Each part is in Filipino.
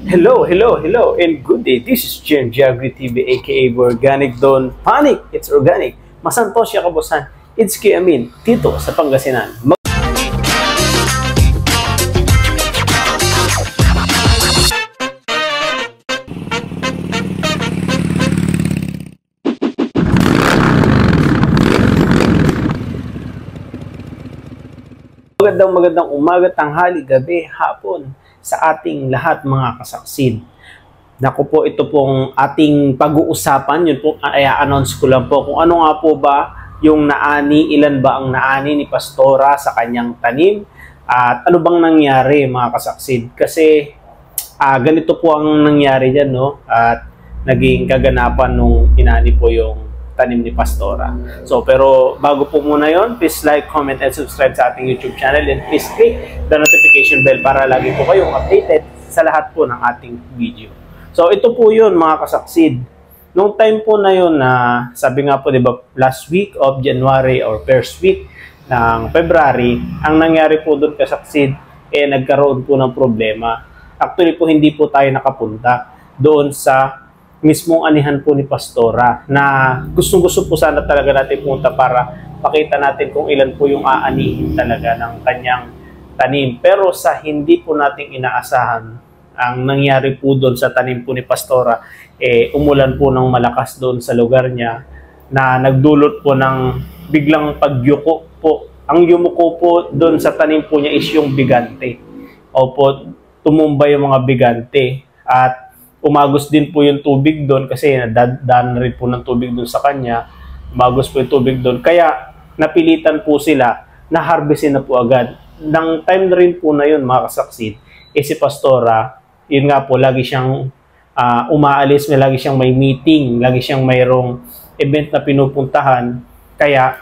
Hello, and good day. This is Jem Jagri TV, aka Organic. Don't panic, it's organic. Masantos siya kabusan. It's Kiamin, dito sa Pangasinan. Magandang umaga, tanghali, gabi, hapon sa ating lahat mga kasaksid. Naku po, ito pong ating pag-uusapan, yun po, announce ko lang po kung ano nga po ba yung naani, ilan ba ang naani ni Pastora sa kanyang tanim, at ano bang nangyari mga kasaksid. Kasi ganito po ang nangyari dyan, no? At naging kaganapan nung inani po yung tanim ni Pastora. So, pero bago po muna yon, please like, comment, and subscribe sa ating YouTube channel, and please click the notification bell para lagi po kayong updated sa lahat po ng ating video. So, ito po yun mga kasaksid. Nung time po na yun na, sabi nga po, di ba, last week of January or first week ng February, ang nangyari po doon kasaksid, nagkaroon po ng problema. Actually po, hindi po tayo nakapunta doon sa mismong anihan po ni Pastora na gustong-gusto po sana talaga natin punta para pakita natin kung ilan po yung aanihin talaga ng kanyang tanim. Pero sa hindi po nating inaasahan, ang nangyari po doon sa tanim po ni Pastora, umulan po ng malakas doon sa lugar niya na nagdulot po ng biglang pagyuko po. Ang yumuko po doon sa tanim po niya is yung bigante. Opo, tumumba yung mga bigante at umagos din po yung tubig doon kasi daan rin po ng tubig doon sa kanya. Umagos po yung tubig doon. Kaya napilitan po sila na harvestin na po agad. Nang time na rin po na yun mga kasaksid, si Pastora, yun nga po, lagi siyang umaalis, lagi siyang may meeting, lagi siyang mayroong event na pinupuntahan. Kaya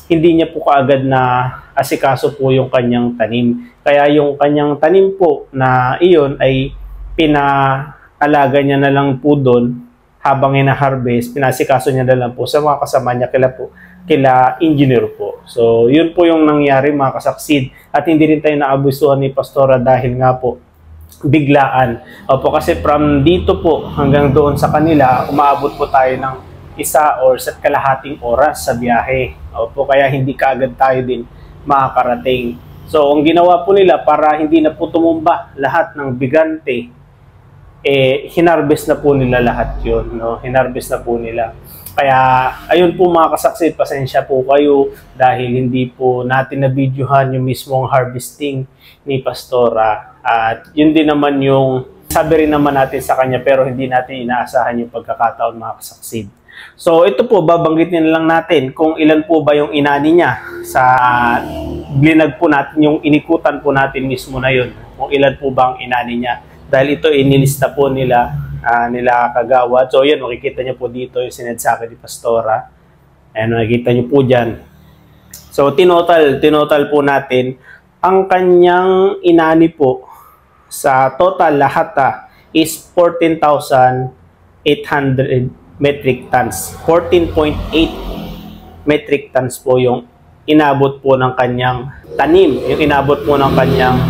hindi niya po kaagad na asikaso po yung kanyang tanim. Kaya yung kanyang tanim po na iyon ay alaga niya na lang po doon habang ina-harvest, pinasikaso niya na lang po sa mga kasama niya kila engineer po. So, yun po yung nangyari mga kasaksid. At hindi rin tayo naabusuhan ni Pastora dahil nga po biglaan. Opo, kasi from dito po hanggang doon sa kanila, umaabot po tayo ng 1 or kalahating oras sa biyahe. Opo, kaya hindi kaagad tayo din makakarating. So, ang ginawa po nila para hindi na po tumumba lahat ng bigante, hinarvest na po nila lahat yun, no? Hinarvest na po nila. Kaya, ayun po mga kasaksid, pasensya po kayo dahil hindi po natin na-videohan yung mismong harvesting ni Pastora. At yun din naman yung sabi rin naman natin sa kanya pero hindi natin inaasahan yung pagkakataon mga kasaksid. So, ito po, babanggitin na lang natin kung ilan po ba yung inani niya sa blinag po natin, yung inikutan po natin mismo na yun. Kung ilan po ba ang inani niya. Dahil ito inilista po nila kagawad. So yan, makikita niyo po dito yung sinadsakan ni Pastora. Ayan, makikita niyo po dyan. So tinotal po natin ang kanyang inani po sa total lahat is 14,800 metric tons. 14.8 metric tons po yung inabot po ng kanyang tanim. Yung inabot po ng kanyang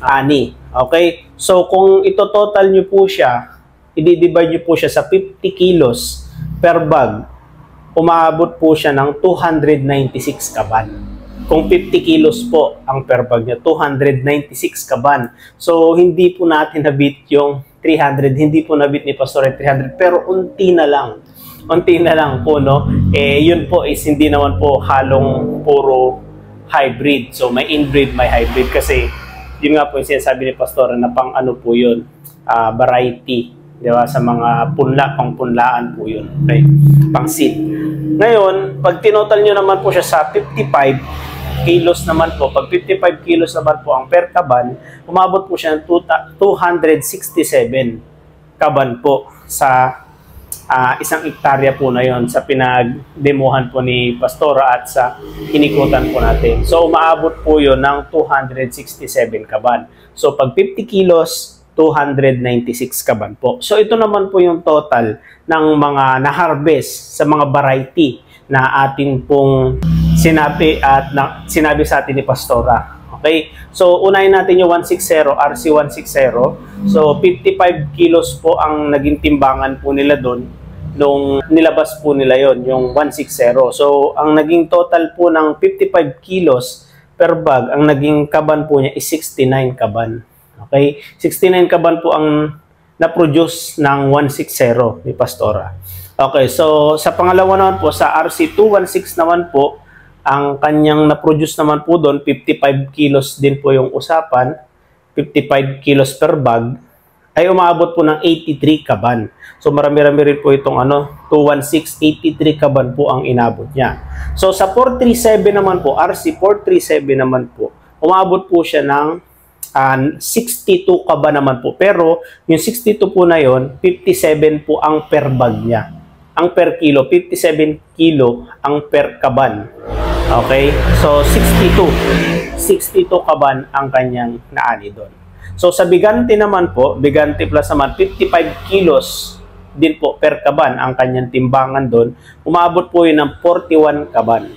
ani. Okay? So, kung ito total nyo po siya, i-divide nyo po siya sa 50 kilos per bag, umaabot po siya ng 296 kaban. Kung 50 kilos po ang per bag niya, 296 kaban. So, hindi po natin nabit yung 300, hindi po nabit ni Pastor 300, pero unti na lang. Unti na lang po, no? Yun po is hindi naman po halong puro hybrid. So, may inbreed, may hybrid kasi yun nga po yung sinasabi ni Pastora na pang ano po yun, variety, di ba? Sa mga pang-punlaan po yun, okay? Pang seed. Ngayon, pag tinotal nyo naman po siya sa 55 kilos naman po, pag 55 kilos naman po ang per kaban, umabot po siya ng 267 kaban po sa isang hektarya po na yon sa pinagdemohan po ni Pastora at sa inikutan po natin. So, umaabot po yon ng 267 kaban. So, pag 50 kilos, 296 kaban po. So, ito naman po yung total ng mga na-harvest sa mga variety na atin pong sinabi sa atin ni Pastora. Okay? So, unahin natin yung 160, RC160. So, 55 kilos po ang naging timbangan po nila doon nung nilabas po nila yon yung 160. So, ang naging total po ng 55 kilos per bag, ang naging kaban po niya is 69 kaban. Okay? 69 kaban po ang na-produce ng 160 ni Pastora. Okay, so sa pangalawa naman po, sa RC216 naman po, ang kanyang na-produce naman po doon, 55 kilos din po yung usapan, 55 kilos per bag, ay umaabot po ng 83 kaban. So marami-rami rin po itong 216, 83 kaban po ang inabot niya. So sa 437 naman po, RC437 naman po, umabot po siya ng 62 kaban naman po. Pero yung 62 po na yon, 57 po ang per bag niya. Ang per kilo, 57 kilo ang per kaban. Okay? So 62 kaban ang kanyang naani doon. So sa Bigante naman po, Bigante Plus naman, 55 kilos din po per kaban ang kanyang timbangan doon. Umabot po yun ng 41 kaban.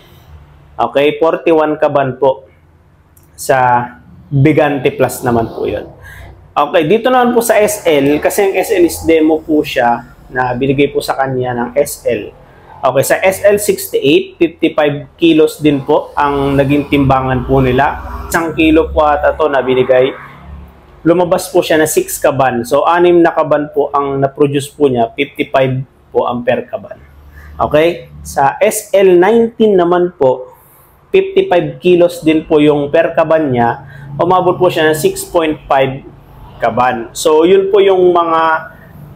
Okay? 41 kaban po sa Bigante Plus naman po yun. Okay, dito naman po sa SL, kasi ang SL is demo po siya na binigay po sa kanya ng SL. Okay, sa SL68, 55 kilos din po ang naging timbangan po nila. 1 kilo po ata ito na binigay. Lumabas po siya na 6 kaban. So, 6 na kaban po ang na-produce po niya. 55 po ang per kaban. Okay? Sa SL19 naman po, 55 kilos din po yung per kaban niya. Umabot po siya ng 6.5 kaban. So, yun po yung mga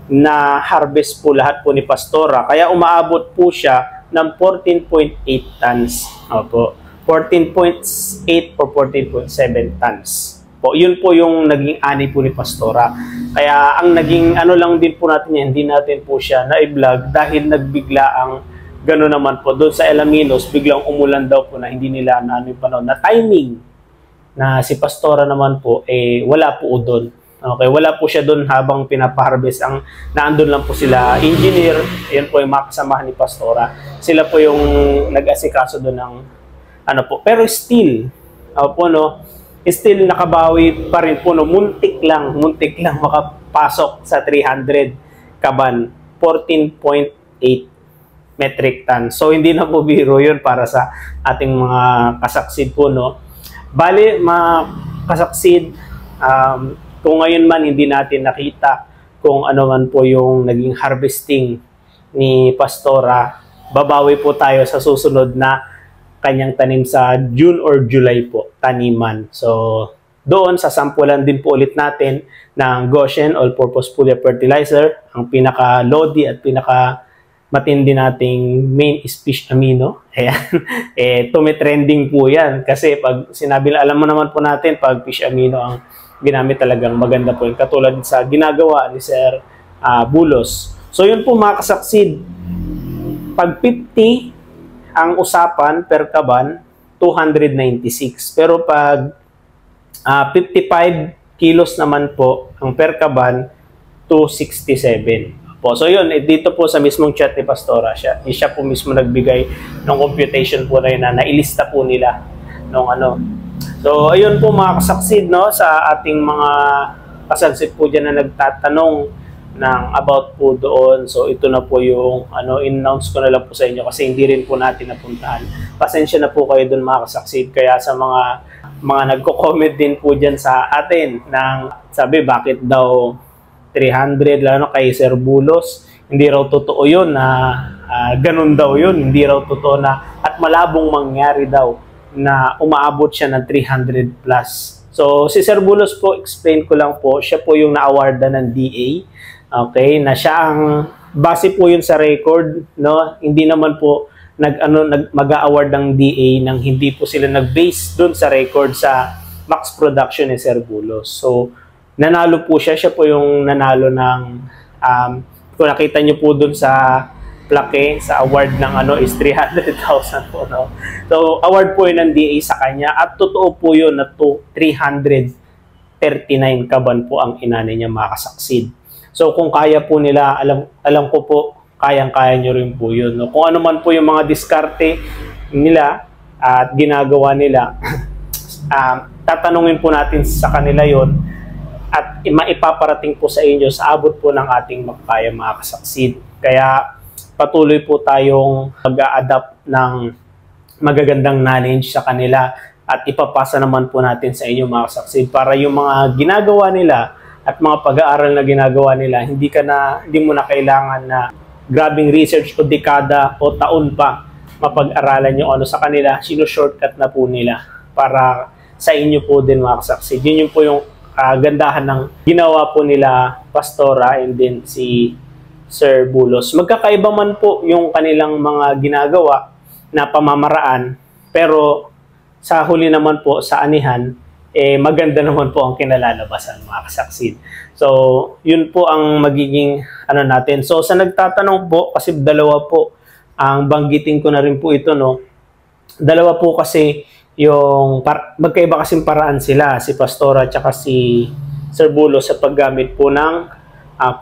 na-harvest po lahat po ni Pastora. Kaya umaabot po siya ng 14.8 tons. Opo. 14.8 or 14.7 tons. Po, yun po yung naging ani po ni Pastora. Kaya ang naging lang din po natin yan, hindi natin po siya na-vlog dahil nagbigla ang gano'n naman po. Doon sa Alaminos, biglang umulan daw po na hindi nila yung panahon na timing na si Pastora naman po, wala po doon. Okay, wala po siya doon habang pinapaharvest. Ang naandun lang po sila, engineer, yun po yung makasamahan ni Pastora. Sila po yung nag-asikaso doon ng po. Pero still, still nakabawi pa rin po, muntik lang makapasok sa 300 kaban, 14.8 metric ton. So hindi na po biro yun para sa ating mga kasaksid po, no. Bali, mga kasaksid, kung ngayon man hindi natin nakita kung ano man po yung naging harvesting ni Pastora, babawi po tayo sa susunod na kanyang tanim sa June or July po, taniman. So, doon sasampulan din po ulit natin ng Goshen All-Purpose Foliar Fertilizer. Ang pinaka-lodi at pinaka-matindi nating main is fish amino. Ayan. Tumitrending po yan. Kasi pag sinabi, alam mo naman po natin, pag fish amino ang ginamit, talagang maganda po yun. Katulad sa ginagawa ni Sir Bulos. So, yun po mga kasaksid. Pag 50 ang usapan per kaban, 296. Pero pag 55 kilos naman po ang per kaban, 267. Po. So yun, dito po sa mismong chat ni Pastora, siya po mismo nagbigay ng computation po na yun na nailista po nila nung So ayun po mga kasaksid, no, sa ating mga kasalsid po dyan na nagtatanong ng about po doon. So ito na po yung in-announce ko na lang po sa inyo kasi hindi rin po natin napuntahan. Pasensya na po kayo doon mga kasaksid. Kaya sa mga nagko-comment din po dyan sa atin ng sabi bakit daw 300, lalo kay Sir Bulos, hindi raw totoo yun na ganun daw yun, hindi raw totoo na at malabong mangyari daw na umaabot siya ng 300 plus. So si Sir Bulos po, explain ko lang po, siya po yung na-awardan ng DA. Okay, na siya ang base po yun sa record, no? Hindi naman po mag-award ng DA nang hindi po sila nag-base doon sa record sa max production ni Sir Bulos. So nanalo po siya po yung nanalo ng kung nakita niyo po doon sa plaque, sa award ng is 300,000 po, no? So award po yun ng DA sa kanya at totoo po yun na 339 kaban po ang inani niya makasaksid. So kung kaya po nila, alam ko po, kayang-kaya nyo rin po yun. No? Kung ano man po yung mga diskarte nila at ginagawa nila, tatanungin po natin sa kanila yon at maipaparating po sa inyo sa abot po ng ating makakaya mga kasaksid. Kaya patuloy po tayong mag-a-adapt ng magagandang knowledge sa kanila at ipapasa naman po natin sa inyo mga kasaksid para yung mga ginagawa nila at mga pag-aaral na ginagawa nila, hindi mo na kailangan na grabing research o dekada o taon pa mapag-aralan yung ano sa kanila, sino-shortcut na po nila para sa inyo po din mga kasaksid. Yun po yung gandahan ng ginawa po nila Pastora and then si Sir Bulos. Magkakaiba man po yung kanilang mga ginagawa na pamamaraan, pero sa huli naman po sa anihan, maganda naman po ang kinalalabasan mga kasaksid. So, yun po ang magiging ano natin. So, sa nagtatanong po, kasi dalawa po, ang banggitin ko na rin po ito, no? Dalawa po kasi yung magkaiba kasing paraan sila, si Pastora at si Sir Bulos sa paggamit po ng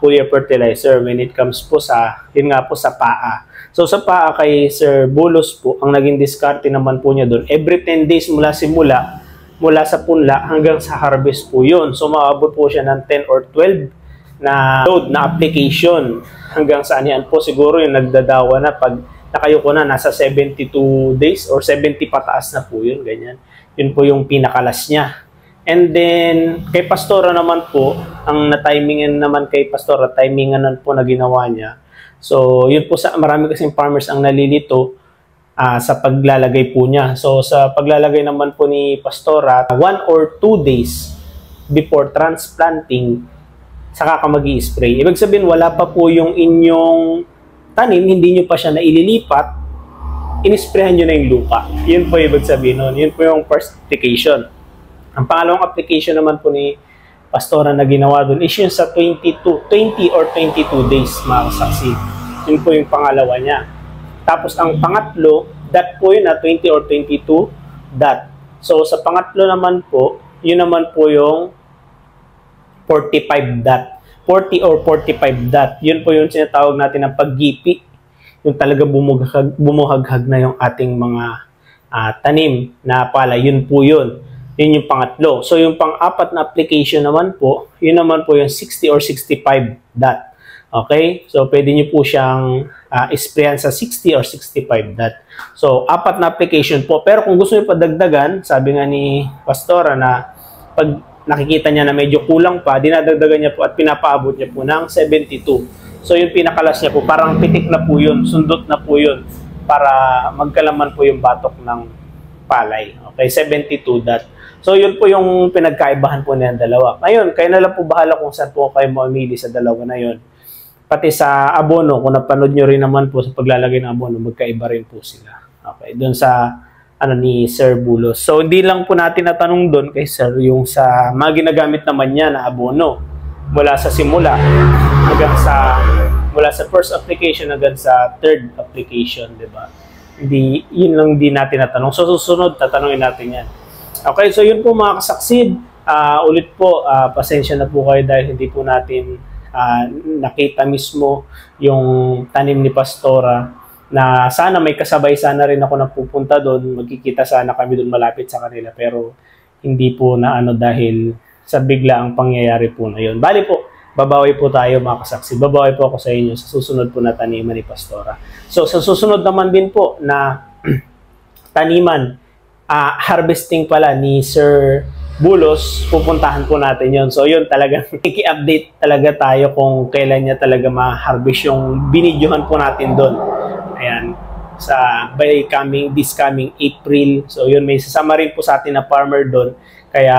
foliar fertilizer when it comes po sa, yun nga po sa paa. So sa paa kay Sir Bulos po, ang naging diskarte naman po niya doon, every 10 days mula sa punla hanggang sa harvest po yun. So maabot po siya ng 10 or 12 na load na application hanggang sa anihan po. Siguro yung nagdadawa na pag nakayuko na, nasa 72 days or 70 pataas na po yun, ganyan. Yun po yung pinakalas niya. And then, kay Pastora naman po, ang na-timingan naman kay Pastora, timingan po na ginawa niya. So, yun po marami kasing farmers ang nalilito sa paglalagay po niya. So, sa paglalagay naman po ni Pastora, 1 or 2 days before transplanting, saka ka mag-i-spray. Ibig sabihin, wala pa po yung inyong tanim, hindi nyo pa siya naililipat, inisprehan nyo na yung lupa. Yun po ibig sabihin nun. Yun po yung first application. Ang pangalawang application naman po ni Pastora na ginawa doon is yun sa 20 or 22 days, mga kasaksid. Yun po yung pangalawa niya. Tapos ang pangatlo, that po yun na 20 or 22 dot. So sa pangatlo naman po, yun naman po yung 45 dot. 40 or 45 dot. Yun po yung sinatawag natin ng paggipi. Yung talaga bumuhaghag na yung ating mga tanim na pala. Yun po yun. Yun yung pangatlo. So yung pang-apat na application naman po, yun naman po yung 60 or 65 dot. Okay? So pwede nyo po siyang isprayan sa 60 or 65 dot. So apat na application po. Pero kung gusto nyo padagdagan, sabi nga ni Pastora na pag nakikita niya na medyo kulang pa, dinadagdagan niya po at pinapaabot niya po ng 72. So yung pinakalas niya po, parang pitik na po yun, sundot na po yun para magkalaman po yung batok ng palay. Okay, 72 dot. So yun po yung pinagkaibahan po niyan dalawa. Ngayon, kayo na lang po bahala kung saan po kayo mamili sa dalawa na yun. Pati sa abono, kung napanood nyo rin naman po sa paglalagay ng abono, magkaiba rin po sila. Okay, doon sa ni Sir Bulos. So, hindi lang po natin natanong doon kay Sir yung sa mga ginagamit naman niya na abono mula sa simula mula sa first application hanggang sa third application, di ba? Yun lang din natin natanong. So, susunod, tatanungin natin yan. Okay, so yun po mga kasaksid. Ulit po, pasensya na po kayo dahil hindi po natin nakita mismo yung tanim ni Pastora na sana may kasabay sana rin ako na pupunta doon, magkikita sana kami doon malapit sa kanila, pero hindi po na dahil sa bigla ang pangyayari po na yun. Bali po, babawi po tayo mga kasaksid. Babawi po ako sa inyo sa susunod po na taniman ni Pastora. So sa susunod naman din po na taniman, harvesting pala ni Sir Bulos, pupuntahan po natin yon. So yun talaga, i-update talaga tayo kung kailan niya talaga ma-harvest yung binidyohan po natin doon. Ayan, this coming April. So yun, may sasama rin po sa atin na farmer doon. Kaya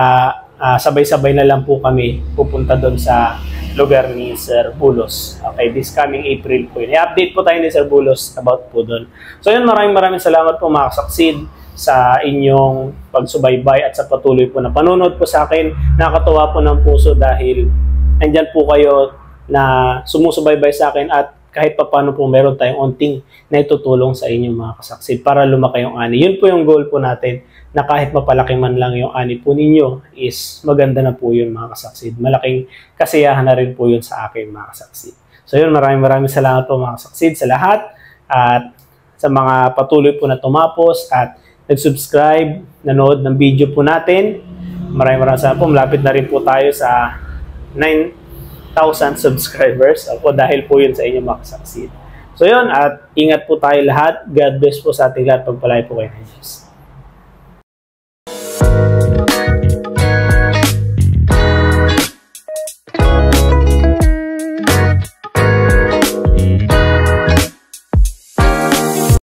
sabay-sabay na lang po kami pupunta doon sa lugar ni Sir Bulos. Okay, this coming April po yun. I-update po tayo ni Sir Bulos about po doon. So yun, maraming salamat po mga kasaksid sa inyong pagsubaybay at sa patuloy po na panonood po sa akin. Nakakatuwa po ng puso dahil andyan po kayo na sumusubaybay sa akin at kahit pa paano po meron tayong onting na itutulong sa inyong mga kasaksid para lumaki yung ani. Yun po yung goal po natin, na kahit mapalaki man lang yung ani po ninyo is maganda na po yun mga kasaksid. Malaking kasiyahan na rin po yun sa akin mga kasaksid. So yun, maraming salamat po mga kasaksid sa lahat at sa mga patuloy po na tumapos at nag-subscribe, nanood ng video po natin. Maraming salamat po. Malapit na rin po tayo sa 9,000 subscribers. Opo, dahil po yun sa inyo mga kasaksid. So yun, at ingat po tayo lahat. God bless po sa ating lahat. Pagpalay po kayo ng Diyos.